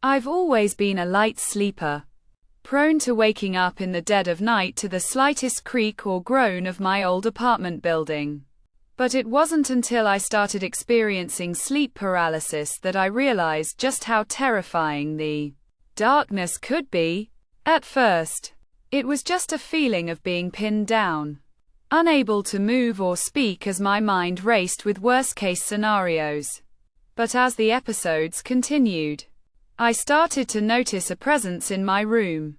I've always been a light sleeper, prone to waking up in the dead of night to the slightest creak or groan of my old apartment building. But it wasn't until I started experiencing sleep paralysis that I realized just how terrifying the darkness could be. At first, it was just a feeling of being pinned down, unable to move or speak as my mind raced with worst-case scenarios. But as the episodes continued, I started to notice a presence in my room.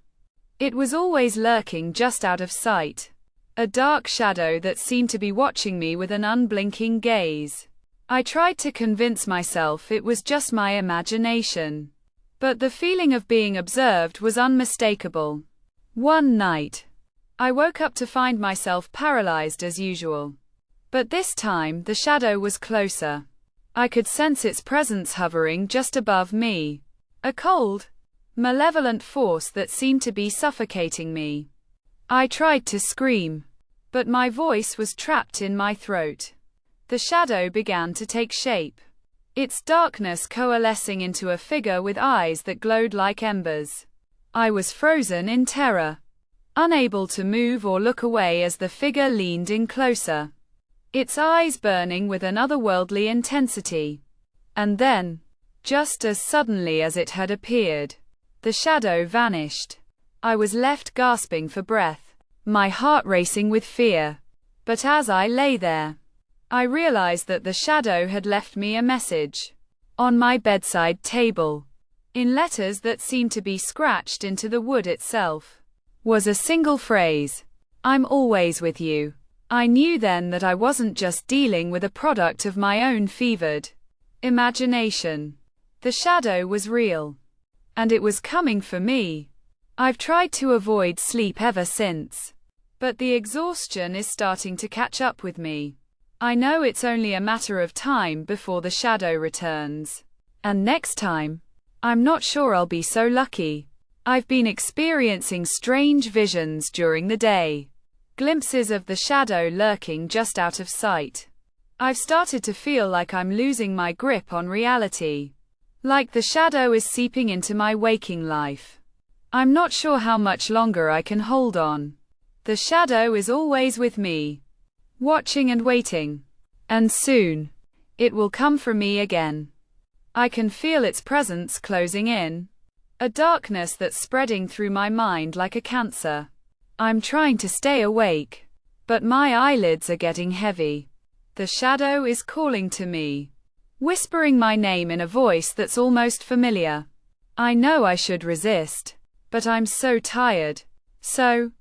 It was always lurking just out of sight, a dark shadow that seemed to be watching me with an unblinking gaze. I tried to convince myself it was just my imagination, but the feeling of being observed was unmistakable. One night, I woke up to find myself paralyzed as usual. But this time, the shadow was closer. I could sense its presence hovering just above me. A cold, malevolent force that seemed to be suffocating me. I tried to scream, but my voice was trapped in my throat. The shadow began to take shape, its darkness coalescing into a figure with eyes that glowed like embers. I was frozen in terror, unable to move or look away as the figure leaned in closer, its eyes burning with an otherworldly intensity. And then, just as suddenly as it had appeared, the shadow vanished. I was left gasping for breath, my heart racing with fear. But as I lay there, I realized that the shadow had left me a message on my bedside table. In letters that seemed to be scratched into the wood itself, was a single phrase: "I'm always with you." I knew then that I wasn't just dealing with a product of my own fevered imagination. The shadow was real, and it was coming for me. I've tried to avoid sleep ever since, but the exhaustion is starting to catch up with me. I know it's only a matter of time before the shadow returns. And next time, I'm not sure I'll be so lucky. I've been experiencing strange visions during the day, glimpses of the shadow lurking just out of sight. I've started to feel like I'm losing my grip on reality, like the shadow is seeping into my waking life. I'm not sure how much longer I can hold on. The shadow is always with me, watching and waiting. And soon, it will come for me again. I can feel its presence closing in, a darkness that's spreading through my mind like a cancer. I'm trying to stay awake, but my eyelids are getting heavy. The shadow is calling to me, whispering my name in a voice that's almost familiar. I know I should resist, but I'm so tired. So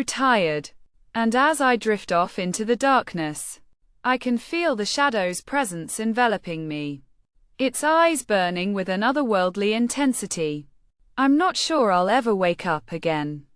tired. And as I drift off into the darkness, I can feel the shadow's presence enveloping me, its eyes burning with an otherworldly intensity. I'm not sure I'll ever wake up again.